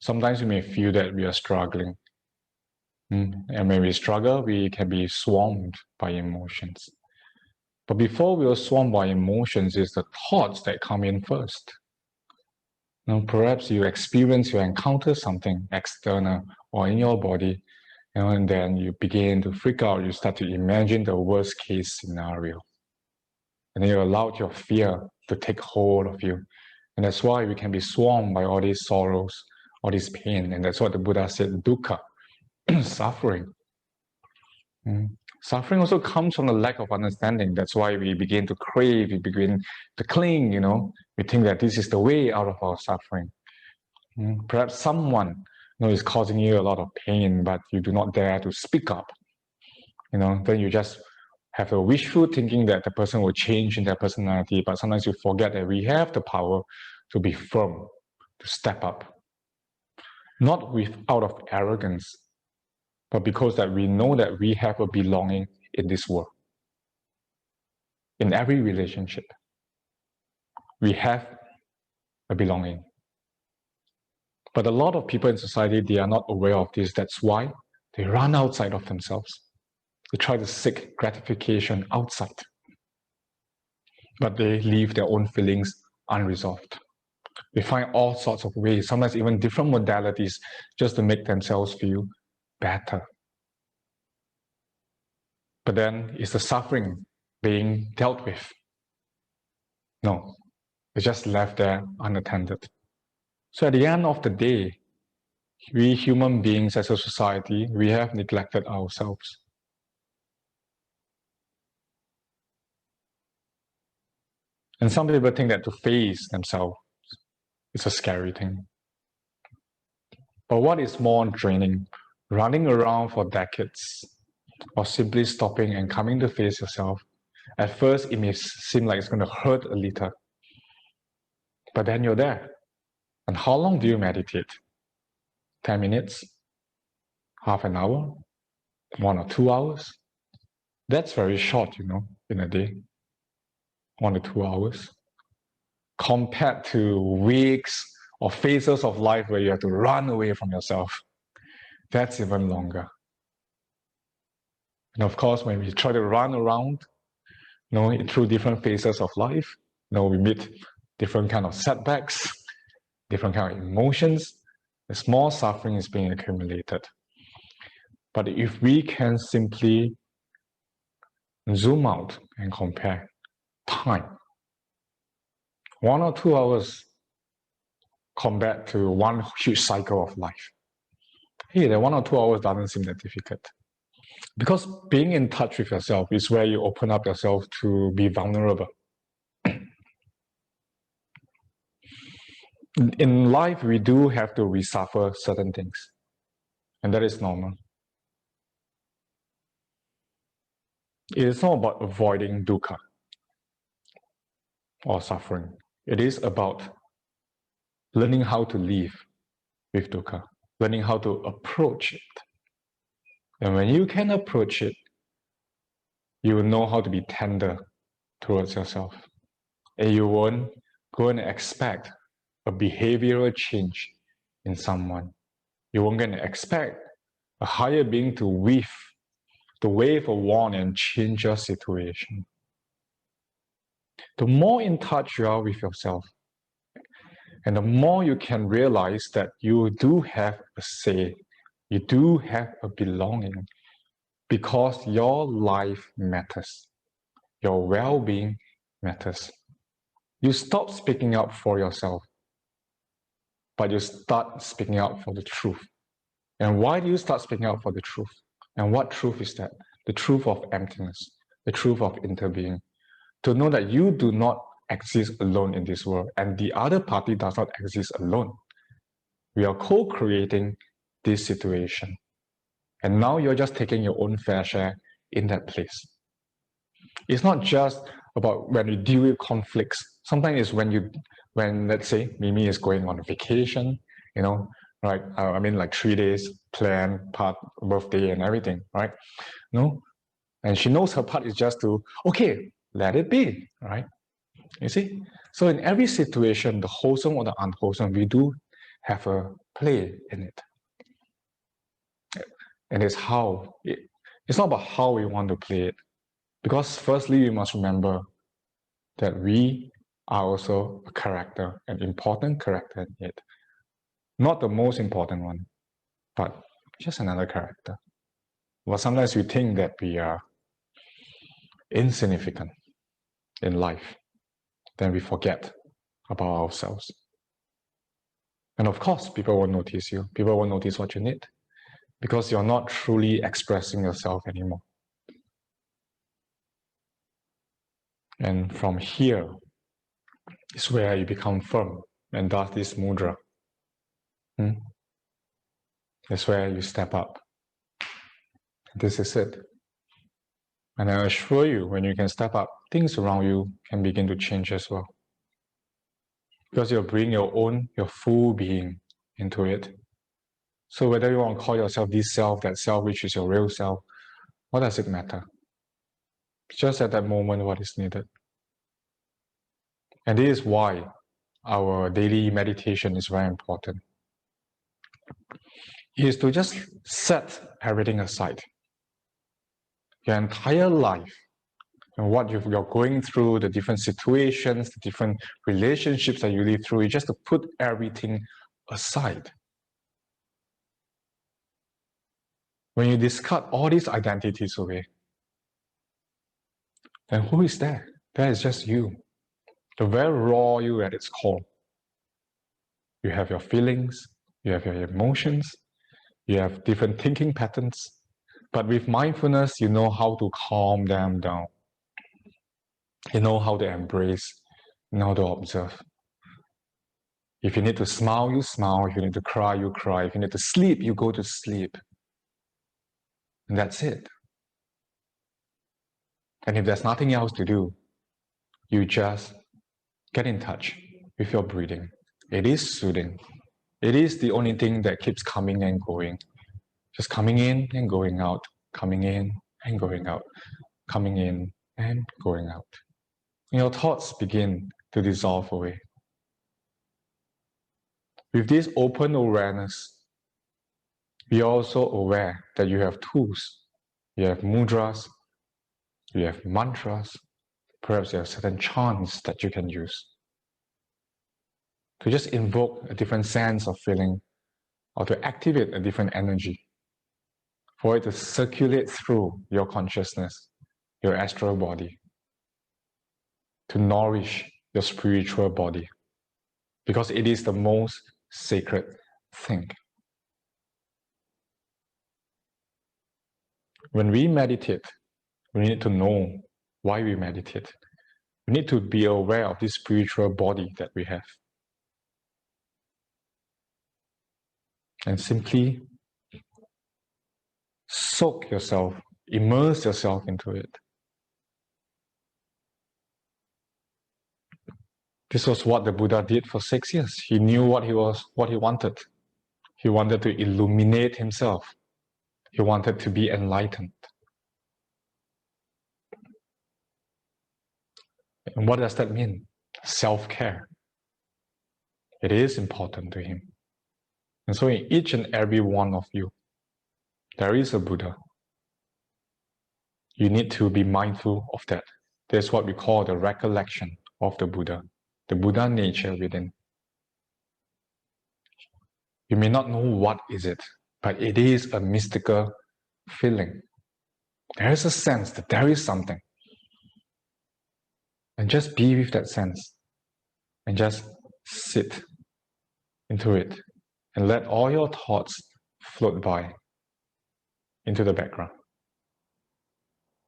Sometimes we may feel that we are struggling. And when we struggle, we can be swarmed by emotions. But before we are swarmed by emotions, it's the thoughts that come in first. Perhaps you encounter something external or in your body, and then you begin to freak out. You start to imagine the worst case scenario. And then you allow your fear to take hold of you. And that's why we can be swarmed by all these sorrows, all this pain. And that's what the Buddha said, dukkha, suffering. Suffering also comes from the lack of understanding. That's why we begin to crave, we begin to cling, We think that this is the way out of our suffering. Perhaps someone is causing you a lot of pain, but you do not dare to speak up. Then you just have a wishful thinking that the person will change in their personality, but sometimes you forget that we have the power to be firm, to step up. Not out of arrogance, but because that we know that we have a belonging in this world. In every relationship, we have a belonging. But a lot of people in society, they are not aware of this. That's why they run outside of themselves. They try to seek gratification outside. But they leave their own feelings unresolved. They find all sorts of ways, sometimes even different modalities, just to make themselves feel better. But then, is the suffering being dealt with? No, it's just left there unattended. So at the end of the day, we human beings as a society, we have neglected ourselves. And some people think that to face themselves is a scary thing. But what is more draining? Running around for decades, or simply stopping and coming to face yourself. At first, it may seem like it's going to hurt a little. But then you're there. And how long do you meditate? 10 minutes? Half an hour? 1 or 2 hours? That's very short, in a day. 1 to 2 hours. Compared to weeks or phases of life where you have to run away from yourself. That's even longer. And of course, when we try to run around, through different phases of life, we meet different kind of setbacks, different kind of emotions. The small suffering is being accumulated. But if we can simply zoom out and compare time, 1 or 2 hours compared to one huge cycle of life. Hey, that 1 or 2 hours doesn't seem that difficult. Because being in touch with yourself is where you open up yourself to be vulnerable. In life, we do have to resuffer certain things. And that is normal. It is not about avoiding dukkha or suffering. It is about learning how to live with dukkha, learning how to approach it. And when you can approach it, you will know how to be tender towards yourself. And you won't go and expect a behavioral change in someone. You won't go and expect a higher being to wave a wand and change your situation. The more in touch you are with yourself, and the more you can realize that you do have a say, you do have a belonging, because your life matters. Your well-being matters. You stop speaking up for yourself, but you start speaking out for the truth. And why do you start speaking out for the truth? And what truth is that? The truth of emptiness, the truth of interbeing. To know that you do not exist alone in this world, and the other party does not exist alone. We are co-creating this situation. And now you're just taking your own fair share in that place. It's not just about when you deal with conflicts. Sometimes it's when let's say Mimi is going on a vacation, right? I mean, like 3 days, plan, part, birthday and everything, right? And she knows her part is just to, okay, let it be, right? You see? So in every situation, the wholesome or the unwholesome, we do have a play in it. And it's not about how we want to play it. Because firstly, we must remember that we are also a character, an important character in it. Not the most important one, but just another character. Well, sometimes we think that we are insignificant in life. Then we forget about ourselves. And of course, people will notice you. People will notice what you need because you're not truly expressing yourself anymore. And from here is where you become firm and does this mudra. That's where you step up. This is it. And I assure you, when you can step up, things around you can begin to change as well. Because you'll bring your full being into it. So whether you want to call yourself this self, that self, which is your real self, what does it matter? Just at that moment, what is needed. And this is why our daily meditation is very important. It is to just set everything aside. Your entire life and what you're going through, the different situations, the different relationships that you live through, is just to put everything aside. When you discard all these identities away, then who is there? That is just you. The very raw you at its core. You have your feelings, you have your emotions, you have different thinking patterns. But with mindfulness, you know how to calm them down. You know how to embrace, you know how to observe. If you need to smile, you smile. If you need to cry, you cry. If you need to sleep, you go to sleep. And that's it. And if there's nothing else to do, you just get in touch with your breathing. It is soothing. It is the only thing that keeps coming and going. Just coming in and going out, coming in and going out, coming in and going out. And your thoughts begin to dissolve away. With this open awareness, you're also aware that you have tools. You have mudras, you have mantras, perhaps you have certain chants that you can use to just invoke a different sense of feeling or to activate a different energy for it to circulate through your consciousness, your astral body, to nourish your spiritual body, because it is the most sacred thing. When we meditate, we need to know why we meditate. We need to be aware of this spiritual body that we have. And simply soak yourself, immerse yourself into it. This was what the Buddha did for 6 years. He knew what he wanted. He wanted to illuminate himself. He wanted to be enlightened. And what does that mean? Self-care. It is important to him. And so in each and every one of you, there is a Buddha. You need to be mindful of that. That's what we call the recollection of the Buddha nature within. You may not know what is it, but it is a mystical feeling. There is a sense that there is something. And just be with that sense. And just sit into it. And let all your thoughts float by into the background.